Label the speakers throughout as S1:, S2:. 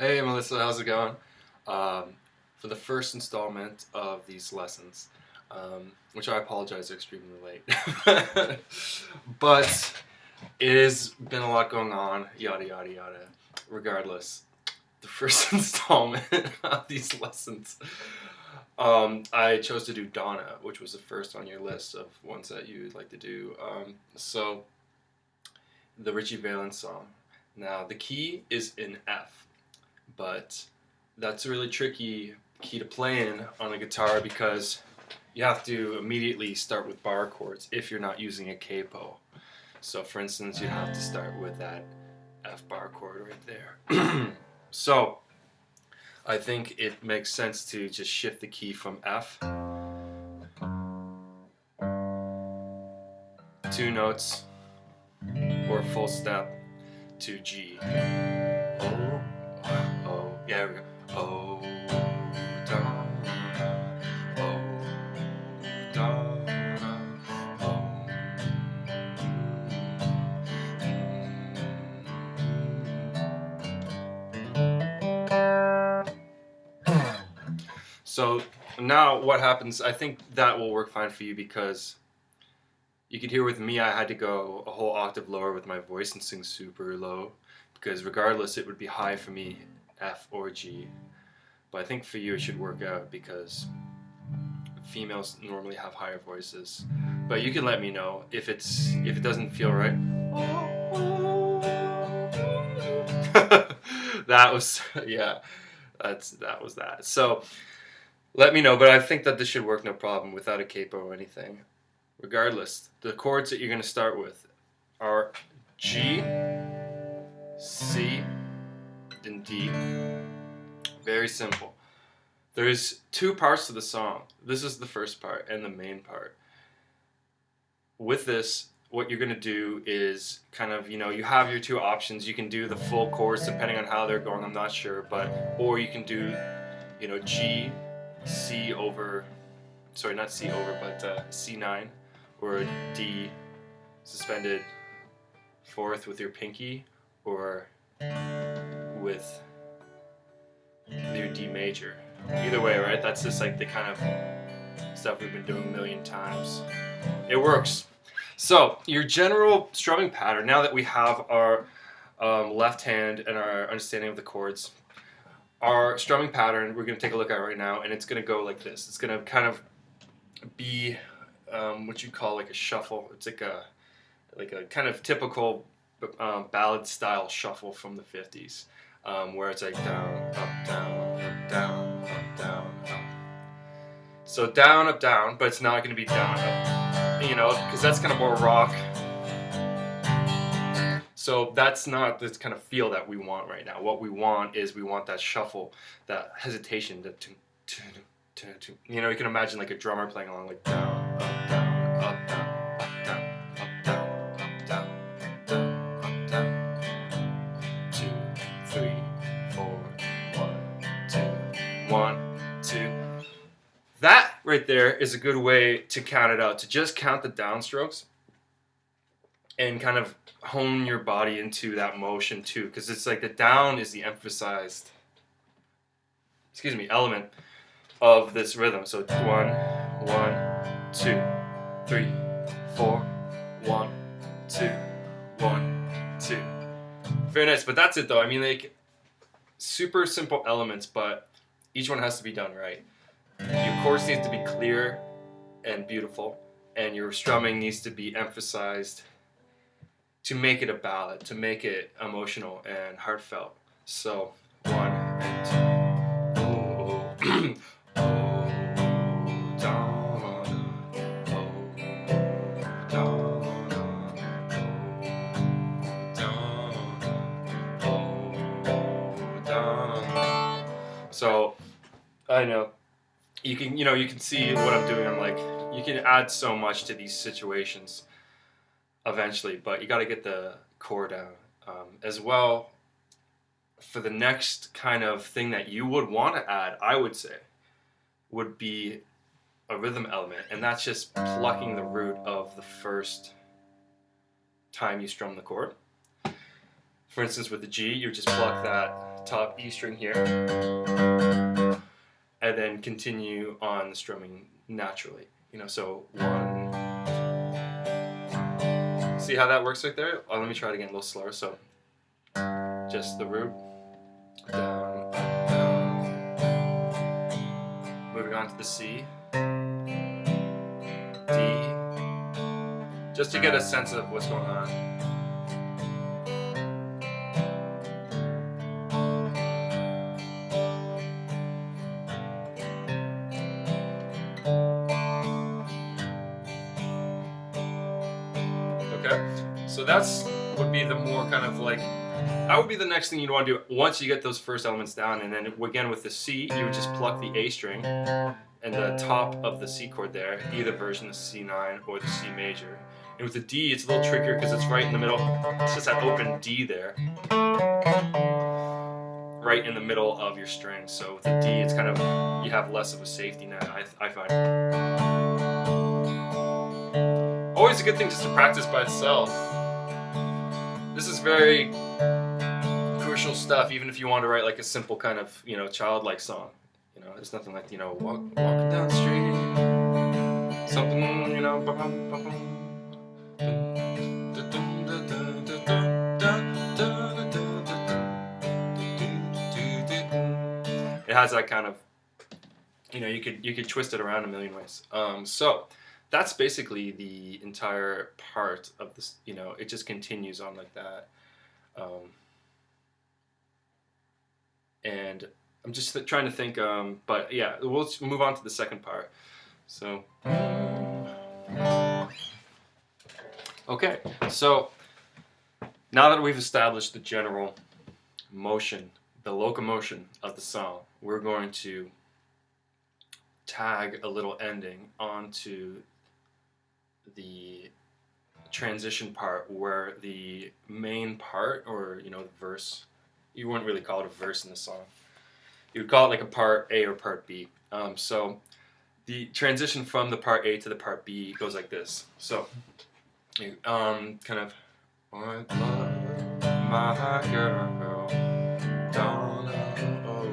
S1: Hey Melissa, how's it going? For the first installment of these lessons, which I apologize extremely late, but it has been a lot going on, yada yada yada. Regardless, the first installment of these lessons, I chose to do Donna, which was the first on your list of ones that you'd like to do. So the Ritchie Valens song. Now the key is in F, but that's a really tricky key to play in on a guitar because you have to immediately start with bar chords if you're not using a capo. So for instance, you'd have to start with that F bar chord right there. So I think it makes sense to just shift the key from F, two notes, or full step to G. Oh, oh, yeah, there we go. Oh, Donna, oh, Donna, oh. So now what happens, I think that will work fine for you because you could hear with me I had to go a whole octave lower with my voice and sing super low because regardless it would be high for me, F or G. But I think for you it should work out because females normally have higher voices. But you can let me know if it doesn't feel right. That was yeah, that was that. So let me know, but I think that this should work no problem without a capo or anything. Regardless, the chords that you're going to start with are G, C, and D. Very simple. There's two parts to the song. This is the first part and the main part. With this, what you're going to do is kind of, you have your two options. You can do the full chorus depending on how they're going, I'm not sure, or you can do, G, C over, sorry, not C over, but C9, or D suspended fourth with your pinky, or with your D major. Either way, right? That's just like the kind of stuff we've been doing a million times. It works. So your general strumming pattern, now that we have our left hand and our understanding of the chords, our strumming pattern we're going to take a look at right now, and it's going to go like this. It's going to kind of be what you call like a shuffle. It's like a kind of typical ballad style shuffle from the 50s, where it's like down, up, down, up, down, up, down, up. So down, up, down, but it's not going to be down, up, because that's kind of more rock. So that's not the kind of feel that we want right now. What we want is that shuffle, that hesitation, that you can imagine like a drummer playing along like down, up, down, up, down, up, down, up, down, up, down, up, down, up, down. 2, 3, 4, 1, 2, 1, 2. That right there is a good way to count it out, to just count the downstrokes and kind of hone your body into that motion too, because it's like the down is the emphasized, element of this rhythm. So 1, 1, 2, 3, 4, 1, 2, 1, 2. Very nice, but that's it though. I mean, like, super simple elements, but each one has to be done right. Your chorus needs to be clear and beautiful, and your strumming needs to be emphasized to make it a ballad, to make it emotional and heartfelt. So 1 and 2. Oh, oh, Donna, oh, Donna, oh, Donna. So I know you can see what I'm doing. I'm like, you can add so much to these situations eventually, but you got to get the core down as well. For the next kind of thing that you would want to add, I would say, would be a rhythm element, and that's just plucking the root of the first time you strum the chord. For instance, with the G, you just pluck that top E string here, and then continue on the strumming naturally. You know, so 1. See how that works right there? Oh, let me try it again a little slower. So just the root, down, down, moving on to the C, D, just to get a sense of what's going on. Okay, so that's would be the more kind of like, that would be the next thing you'd want to do once you get those first elements down. And then again with the C, you would just pluck the A string and the top of the C chord there, either version, the C9 or the C major. And with the D, it's a little trickier because it's right in the middle. It's just that open D there, right in the middle of your string. So with the D, it's kind of, you have less of a safety net, I find. Always a good thing just to practice by itself. This is very crucial stuff, even if you want to write like a simple kind of, you know, childlike song. You know, it's nothing like, you know, walking down the street, something, you know, it has that kind of, you know, you could twist it around a million ways. So that's basically the entire part of this. You know, it just continues on like that. And I'm just trying to think, but yeah, we'll move on to the second part. So, okay, so now that we've established the general motion, the locomotion of the song, we're going to tag a little ending onto the transition part where the main part, or, you know, the verse, you wouldn't really call it a verse in the song. You would call it like a part A or part B. So the transition from the part A to the part B goes like this. So, kind of, I love my girl, Donna, oh,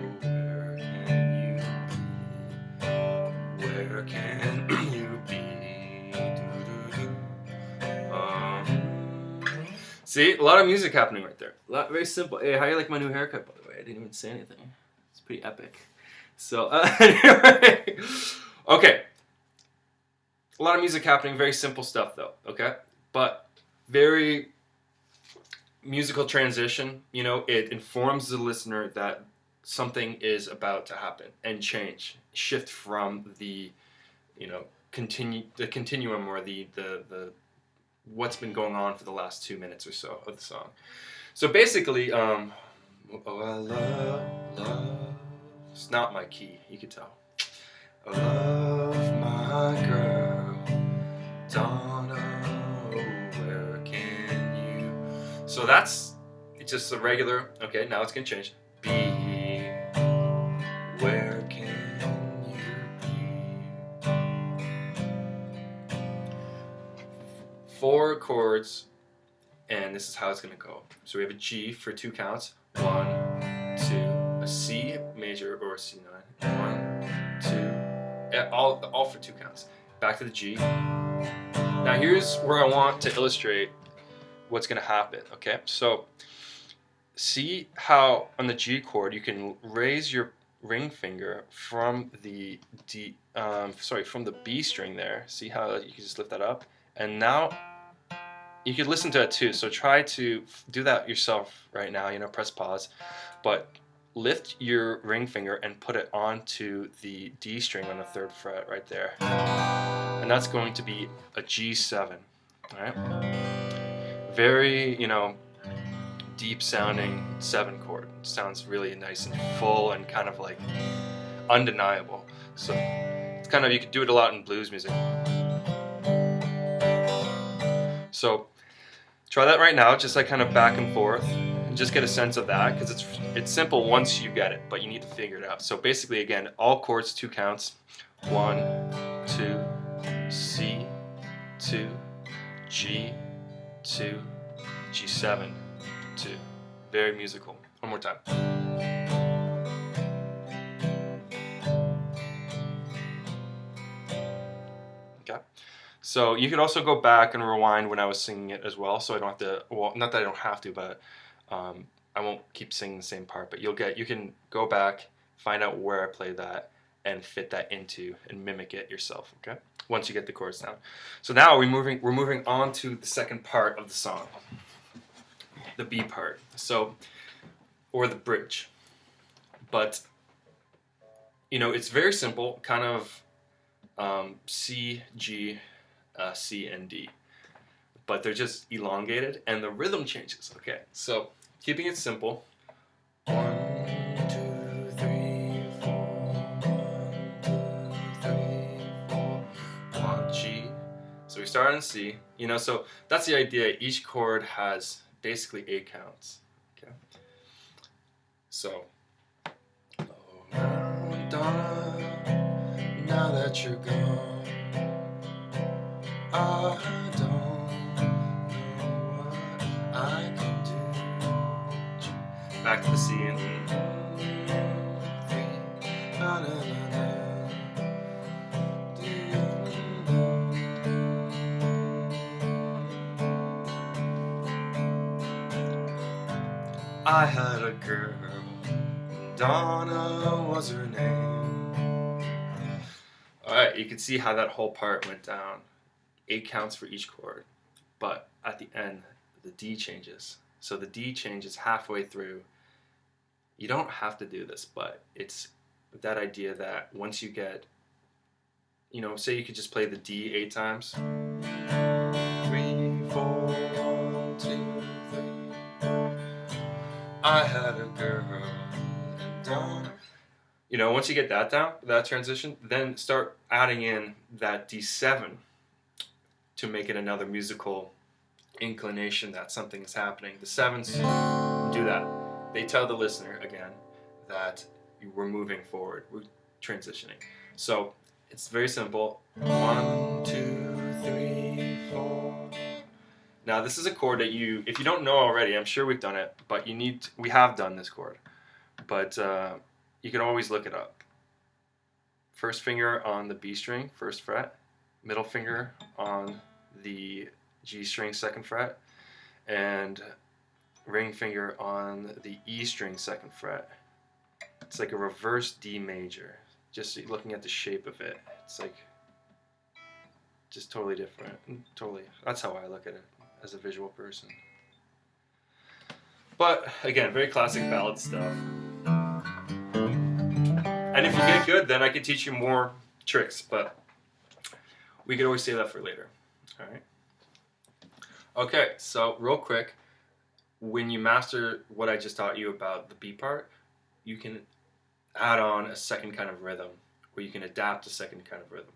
S1: where can you be? See, a lot of music happening right there. Very simple. Hey, how do you like my new haircut, by the way? I didn't even say anything. It's pretty epic. So, anyway. Okay. A lot of music happening. Very simple stuff, though. Okay? But very musical transition. You know, it informs the listener that something is about to happen and change. Shift from the, you know, continuum or the what's been going on for the last 2 minutes or so of the song. So basically, oh, I love, it's not my key, you could tell. I love my girl, Donna, where can you? So that's just a regular, okay, now it's gonna change. Be, where can you be? 4 chords, and this is how it's going to go. So we have a G for 2 counts. 1, 2, a C major or a C9. 1, 2, all for 2 counts. Back to the G. Now here's where I want to illustrate what's going to happen. Okay, so see how on the G chord you can raise your ring finger from the from the B string there. See how you can just lift that up, and now you could listen to it too. So try to do that yourself right now. You know, press pause, but lift your ring finger and put it onto the D string on the 3rd fret right there, and that's going to be a G7. All right, very, you know, deep sounding 7 chord. It sounds really nice and full and kind of like undeniable. So it's kind of, you could do it a lot in blues music. So try that right now, just like kind of back and forth, and just get a sense of that, because it's simple once you get it, but you need to figure it out. So basically, again, all chords 2 counts. 1, 2, C, 2, G, 2, G7, 2. Very musical. One more time. Okay. So you could also go back and rewind when I was singing it as well, so I don't have to. Well, not that I don't have to, but I won't keep singing the same part. But you can go back, find out where I play that, and fit that into and mimic it yourself. Okay. Once you get the chords down. So now we're moving on to the second part of the song, the B part. So, or the bridge. But it's very simple, kind of C, G, C, and D. But they're just elongated, and the rhythm changes. Okay, so keeping it simple. 1, 2, 3, 4. 1, 2, 3, 4. 1, G. So we start on C. So that's the idea. Each chord has basically 8 counts. Okay. So. Oh, Donna, now that you're gone, I don't know what I can do. Back to the C and na, na, na, na. I had a girl, Donna was her name. Alright, you can see how that whole part went down. 8 counts for each chord. But at the end, the D changes. So the D changes halfway through. You don't have to do this, but it's that idea that once you get, say you could just play the D 8 times. 3, 4, 1, 2, 3. I had a girl, Donna. Once you get that down, that transition, then start adding in that D7 to make it another musical inclination that something is happening. The 7s do that. They tell the listener, again, that we're moving forward, we're transitioning. So it's very simple. 1, 2, 3, 4. Now this is a chord that if you don't know already, I'm sure we've done it, but we have done this chord. But you can always look it up. First finger on the B string, 1st fret. Middle finger on the G string, 2nd fret. And ring finger on the E string, 2nd fret. It's like a reverse D major. Just looking at the shape of it, it's like just totally different. Totally, that's how I look at it as a visual person. But again, very classic ballad stuff. And if you get good, then I can teach you more tricks, but we could always save that for later. All right. Okay, so real quick, when you master what I just taught you about the B part, you can add on a second kind of rhythm, or you can adapt a second kind of rhythm.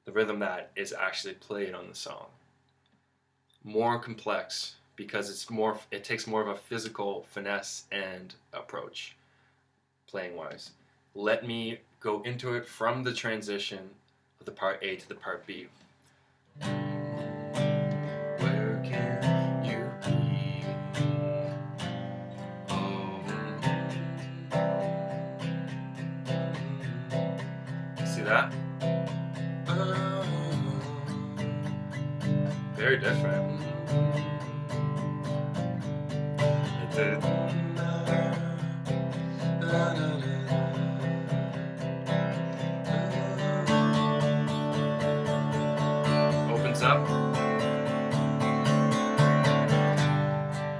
S1: The rhythm that is actually played on the song. More complex, because it takes more of a physical finesse and approach, playing wise. Let me go into it from the transition of the part A to the part B. Where can you be? Oh. See that? Very different. Opens up.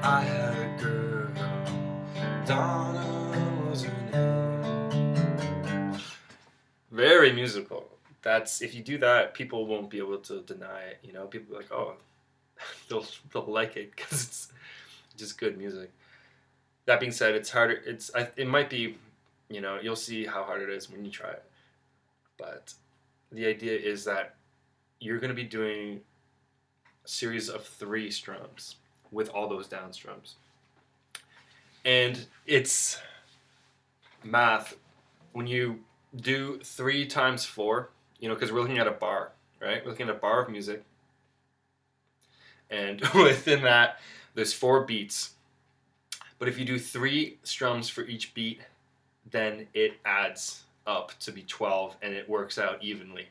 S1: I had a girl, Donna was her name. Very musical. That's, if you do that, people won't be able to deny it. People be like, oh, they'll like it because it's just good music. That being said, it's harder. It might be, you'll see how hard it is when you try it. But the idea is that you're going to be doing a series of 3 strums with all those down strums. And it's math. When you do 3 times 4, because we're looking at a bar, right? We're looking at a bar of music. And within that, there's 4 beats. But But if you do 3 strums for each beat, then it adds up to be 12 and it works out evenly.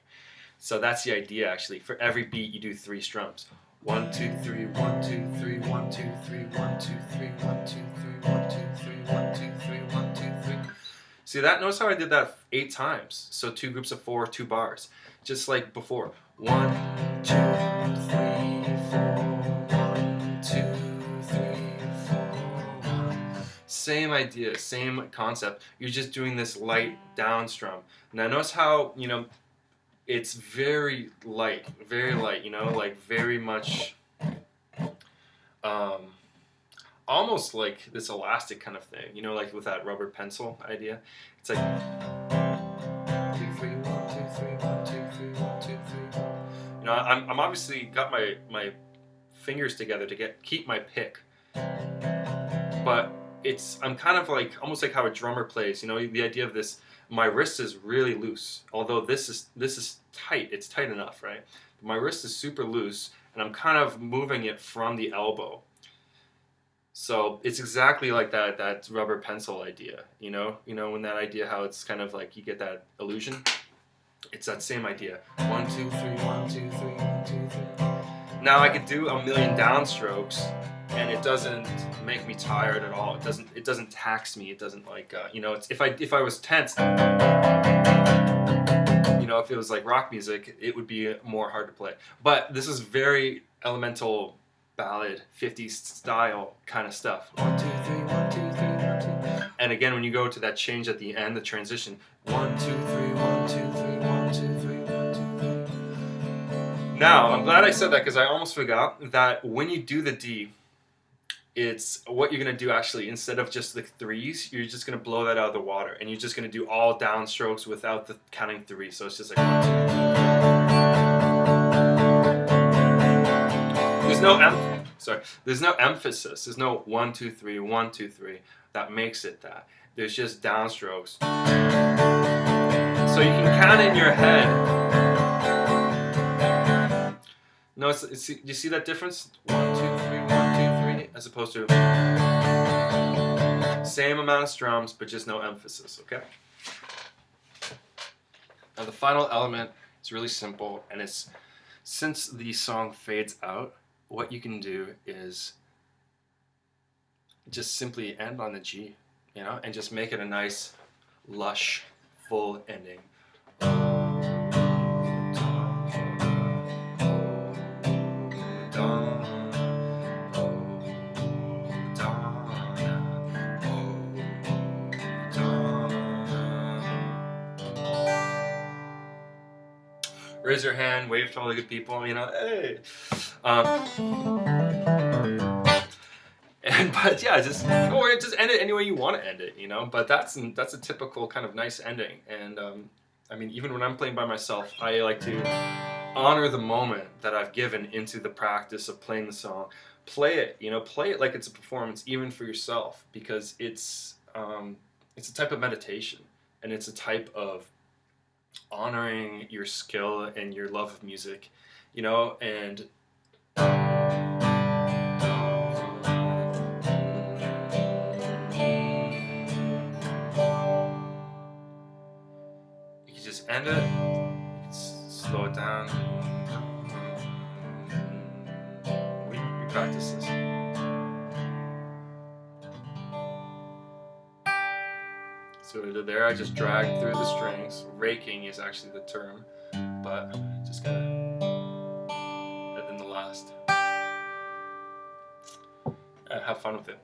S1: So that's the idea actually. For every beat you do 3 strums. 1, 2, 3, 1, 2, 3, 1, 2, 3, 1, 2, 3, 1, 2, 3, 1, 2, 3, 1, 2, 3, 1, 2, 3. See that? Notice how I did that 8 times. So 2 groups of 4, 2 bars. Just like before. 1, 2, 3, 4, 1, 2, 3, 4, 1. Same idea, same concept. You're just doing this light down strum. Now notice how, you know, it's very light, you know, like very much almost like this elastic kind of thing, you know, like with that rubber pencil idea. It's like 2, 3, 1, 2, 3, 1, 2, 3, 1, 2, 3. You know, I'm obviously got my fingers together to keep my pick, but I'm kind of like almost like how a drummer plays. You know, the idea of this. My wrist is really loose, although this is tight. It's tight enough, right? My wrist is super loose, and I'm kind of moving it from the elbow. So it's exactly like that rubber pencil idea. You know, when that idea how it's kind of like you get that illusion. It's that same idea. 1, 2, 3, 1, 2, 3, 1, 2, 3. Now I could do a million downstrokes, and it doesn't make me tired at all. It doesn't tax me. It doesn't like you know. It's if I was tense, you know, if it was like rock music, it would be more hard to play. But this is very elemental ballad 50s style kind of stuff. 1, 2, 3, 1, 2, 3, 1, 2. And again, when you go to that change at the end, the transition. 1, 2, 3, 1, 2, 3, 1, 2, 3, 1, 2, 3. Now I'm glad I said that because I almost forgot that when you do the D. It's what you're going to do actually, instead of just the 3s, you're just going to blow that out of the water, and you're just going to do all downstrokes without the counting 3. So it's just like 1, 2, 3. There's no emphasis. There's no 1, 2, 3, 1, 2, 3 that makes it that. There's just downstrokes. So you can count in your head. No, you see that difference? 1, 2, 3, 1, 2, 3, as opposed to same amount of strums, but just no emphasis, okay? Now the final element is really simple, and it's, since the song fades out, what you can do is just simply end on the G, you know, and just make it a nice, lush, full ending. Raise your hand, wave to all the good people, you know, hey. But yeah, just end it any way you want to end it, you know. But that's a typical kind of nice ending. And I mean, even when I'm playing by myself, I like to honor the moment that I've given into the practice of playing the song. Play it, you know, play it like it's a performance, even for yourself, because it's a type of meditation, and it's a type of honoring your skill and your love of music, you know, and you can just end it, you can slow it down. We practice this. So what I did there, I just dragged through the strings. Raking is actually the term, but just gotta, and then the last. Have fun with it.